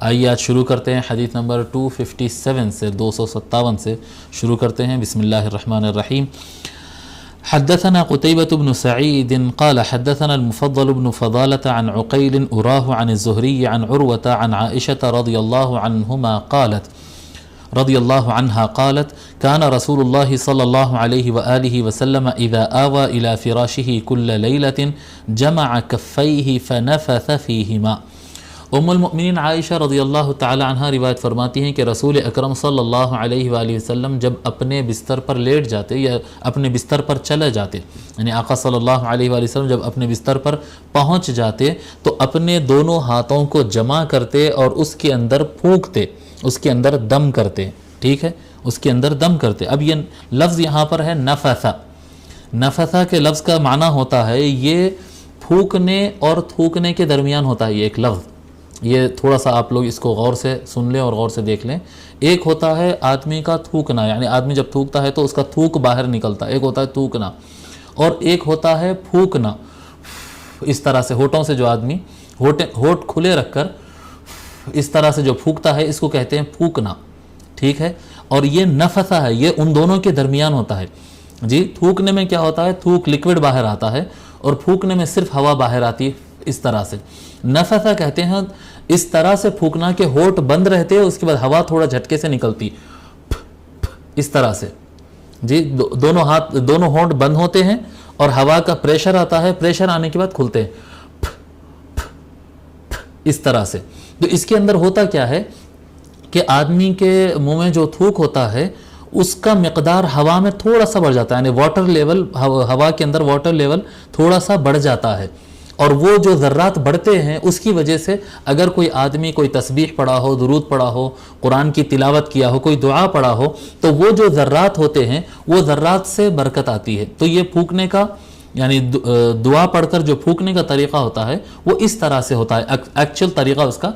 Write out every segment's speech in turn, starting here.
آئیے آج شروع کرتے ہیں حدیث نمبر 257 سے 257 سے شروع کرتے ہیں۔ بسم اللہ الرحمن الرحیم۔ حدثنا قتيبة بن سعيد قال حدثنا المفضل بن فضالة عن عقيل أراه عن الزهري عن عروة عن عائشة رضي الله عنها قالت كان رسول الله صلى الله عليه وآله وسلم إذا آوى إلى فراشه كل ليلة جمع كفيه فنفث فيهما۔ ام المؤمنین عائشہ رضی اللہ تعالی عنہ روایت فرماتی ہیں کہ رسول اکرم صلی اللہ علیہ وآلہ وسلم جب اپنے بستر پر لیٹ جاتے یا اپنے بستر پر چلے جاتے، یعنی آقا صلی اللہ علیہ وآلہ وسلم جب اپنے بستر پر پہنچ جاتے تو اپنے دونوں ہاتھوں کو جمع کرتے اور اس کے اندر پھونکتے، اس کے اندر دم کرتے، ٹھیک ہے، اس کے اندر دم کرتے۔ اب یہ لفظ یہاں پر ہے نفث۔ نفث کے لفظ کا معنی ہوتا ہے یہ پھونکنے اور تھوکنے کے درمیان ہوتا ہے یہ ایک لفظ۔ یہ تھوڑا سا آپ لوگ اس کو غور سے سن لیں اور غور سے دیکھ لیں۔ ایک ہوتا ہے آدمی کا تھوکنا، یعنی آدمی جب تھوکتا ہے تو اس کا تھوک باہر نکلتا ہے، ایک ہوتا ہے تھوکنا، اور ایک ہوتا ہے پھونکنا۔ اس طرح سے ہونٹوں سے جو آدمی ہونٹ کھلے رکھ کر اس طرح سے جو پھونکتا ہے اس کو کہتے ہیں پھونکنا، ٹھیک ہے۔ اور یہ نفث ہے، یہ ان دونوں کے درمیان ہوتا ہے۔ جی، تھوکنے میں کیا ہوتا ہے، تھوک لکوڈ باہر آتا ہے اور پھونکنے میں صرف ہوا باہر آتی ہے اس طرح سے۔ نفث کہتے ہیں اس طرح سے پھونکنا کہ ہونٹ بند رہتے، اس کے بعد ہوا تھوڑا جھٹکے سے نکلتی، اس طرح سے۔ جی، دونوں ہونٹ بند ہوتے ہیں اور ہوا کا پریشر آتا ہے، پریشر آنے کے بعد کھلتے ہیں اس طرح سے۔ تو اس کے اندر ہوتا کیا ہے کہ آدمی کے منہ میں جو تھوک ہوتا ہے اس کا مقدار ہوا میں تھوڑا سا بڑھ جاتا ہے، یعنی واٹر لیول، ہوا کے اندر واٹر لیول تھوڑا سا بڑھ جاتا ہے، اور وہ جو ذرات بڑھتے ہیں اس کی وجہ سے اگر کوئی آدمی کوئی تسبیح پڑھا ہو، درود پڑھا ہو، قرآن کی تلاوت کیا ہو، کوئی دعا پڑھا ہو، تو وہ جو ذرات ہوتے ہیں وہ ذرات سے برکت آتی ہے۔ تو یہ پھونکنے کا، یعنی دعا پڑھ کر جو پھونکنے کا طریقہ ہوتا ہے وہ اس طرح سے ہوتا ہے، ایکچوئل طریقہ اس کا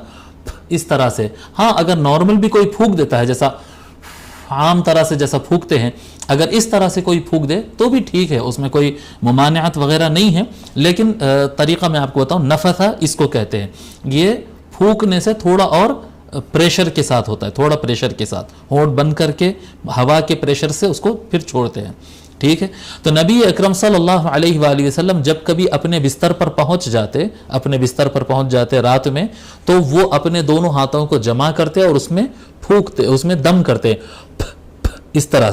اس طرح سے۔ ہاں، اگر نارمل بھی کوئی پھونک دیتا ہے، جیسا عام طرح سے جیسا پھونکتے ہیں، اگر اس طرح سے کوئی پھونک دے تو بھی ٹھیک ہے، اس میں کوئی ممانعت وغیرہ نہیں ہے، لیکن طریقہ میں آپ کو بتاؤں، نفث اس کو کہتے ہیں۔ یہ پھونکنے سے تھوڑا اور پریشر کے ساتھ ہوتا ہے، تھوڑا پریشر کے ساتھ، ہونٹ بند کر کے ہوا کے پریشر سے اس کو پھر چھوڑتے ہیں، ٹھیک ہے۔ تو نبی اکرم صلی اللہ علیہ وآلہ وسلم جب کبھی اپنے بستر پر پہنچ جاتے رات میں، تو وہ اپنے دونوں ہاتھوں کو جمع کرتے اور اس میں پھونکتے، اس میں دم کرتے، اس طرح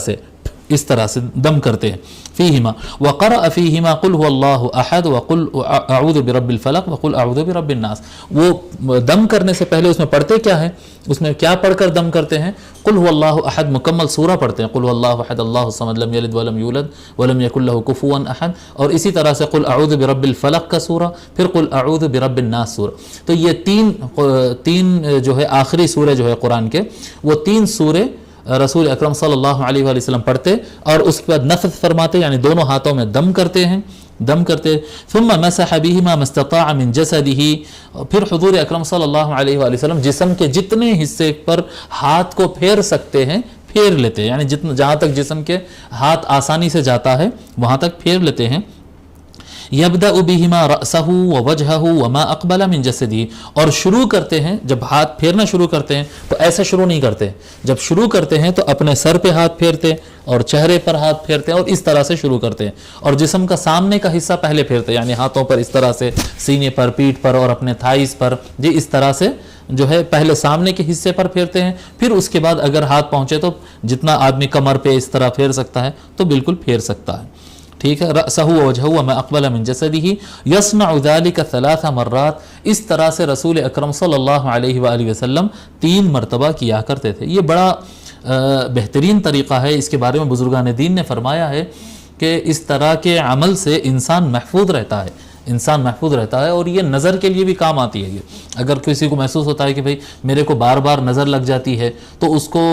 سے دم کرتے ہیں۔ فیہما وقرأ فیہما قل هو اللہ احد وقل اعوذ برب الفلق وقل اعوذ برب الناس۔ وہ دم کرنے سے پہلے اس میں پڑھتے کیا ہے، اس میں کیا پڑھ کر دم کرتے ہیں، قل هو اللہ احد، مکمل سورہ پڑھتے ہیں، قل هو اللہ احد اللہ الصمد لم یلد ولم یولد ولم یکن له کفوا احد، اور اسی طرح سے قل اعوذ برب الفلق کا سورہ، پھر قل اعوذ برب الناس سورہ۔ تو یہ تین جو ہے آخری سورے جو ہے قرآن کے، وہ تین سورے رسول اکرم صلی اللہ علیہ وآلہ وسلم پڑھتے اور اس کے بعد نفث فرماتے، یعنی دونوں ہاتھوں میں دم کرتے ہیں، ثم مسح بهما ما استطاع من جسده۔ پھر حضور اکرم صلی اللہ علیہ وآلہ وسلم جسم کے جتنے حصے پر ہاتھ کو پھیر سکتے ہیں پھیر لیتے ہیں، یعنی جہاں تک جسم کے ہاتھ آسانی سے جاتا ہے وہاں تک پھیر لیتے ہیں۔ یبدأ بهما رأسه ووجهه وما اقبل من جسده، اور شروع کرتے ہیں، جب ہاتھ پھیرنا شروع کرتے ہیں تو ایسے شروع نہیں کرتے، جب شروع کرتے ہیں تو اپنے سر پہ ہاتھ پھیرتے اور چہرے پر ہاتھ پھیرتے ہیں اور اس طرح سے شروع کرتے ہیں، اور جسم کا سامنے کا حصہ پہلے پھیرتے ہیں، یعنی ہاتھوں پر اس طرح سے، سینے پر، پیٹھ پر اور اپنے تھائیز پر، جی اس طرح سے جو ہے پہلے سامنے کے حصے پر پھیرتے ہیں، پھر اس کے بعد اگر ہاتھ پہنچے تو جتنا آدمی کمر پہ اس طرح پھیر سکتا ہے تو بالکل پھیر سکتا ہے، ٹھیک ہے۔ رأسہ ووجہہ وما اقبل من جسدہ یصنع ذلك 3 مرات، اس طرح سے رسول اکرم صلی اللہ علیہ وآلہ وسلم 3 مرتبہ کیا کرتے تھے۔ یہ بڑا بہترین طریقہ ہے، اس کے بارے میں بزرگان دین نے فرمایا ہے کہ اس طرح کے عمل سے انسان محفوظ رہتا ہے، اور یہ نظر کے لیے بھی کام آتی ہے۔ یہ اگر کسی کو محسوس ہوتا ہے کہ بھئی میرے کو بار بار نظر لگ جاتی ہے، تو اس کو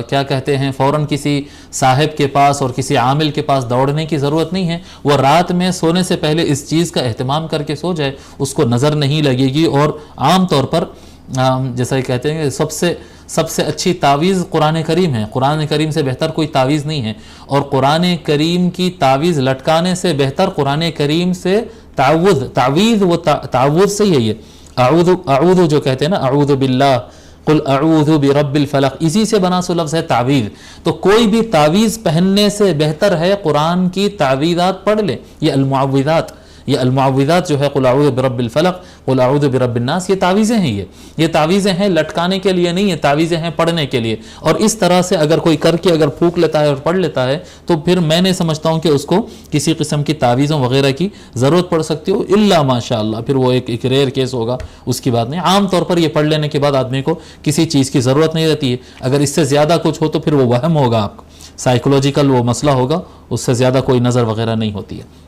کیا کہتے ہیں، فوراً کسی صاحب کے پاس اور کسی عامل کے پاس دوڑنے کی ضرورت نہیں ہے، وہ رات میں سونے سے پہلے اس چیز کا اہتمام کر کے سو جائے، اس کو نظر نہیں لگے گی۔ اور عام طور پر جیسا کہ کہتے ہیں کہ سب سے اچھی تعویذ قرآن کریم ہے، قرآن کریم سے بہتر کوئی تعویذ نہیں ہے، اور قرآن کریم کی تعویذ لٹکانے سے بہتر قرآن کریم سے تعوذ وہ تعوذ سے ہی ہے یہ، اعوذ جو کہتے ہیں نا، اعوذ باللہ، قل اعوذ برب الفلق، اسی سے بنا سو لفظ ہے تعویذ. تو کوئی بھی تعویذ پہننے سے بہتر ہے قرآن کی تعویذات پڑھ لے. یہ المعوذات جو ہے، قل اعوذ برب الفلق، قل اعوذ برب الناس، یہ تعویذیں ہیں. یہ تعویذیں ہیں لٹکانے کے لیے نہیں، یہ تعویذیں ہیں پڑھنے کے لیے. اور اس طرح سے اگر کوئی کر کے اگر پھونک لیتا ہے اور پڑھ لیتا ہے تو پھر میں نہیں سمجھتا ہوں کہ اس کو کسی قسم کی تعویذوں وغیرہ کی ضرورت پڑ سکتی ہو، الا ماشاء اللہ، پھر وہ ایک ریئر کیس ہوگا، اس کی بات نہیں. عام طور پر یہ پڑھ لینے کے بعد آدمی کو کسی چیز کی ضرورت نہیں رہتی ہے. اگر اس سے زیادہ کچھ ہو تو پھر وہ وہم ہوگا، آپ کو سائیکولوجیکل وہ مسئلہ ہوگا، اس سے زیادہ کوئی نظر وغیرہ نہیں ہوتی ہے.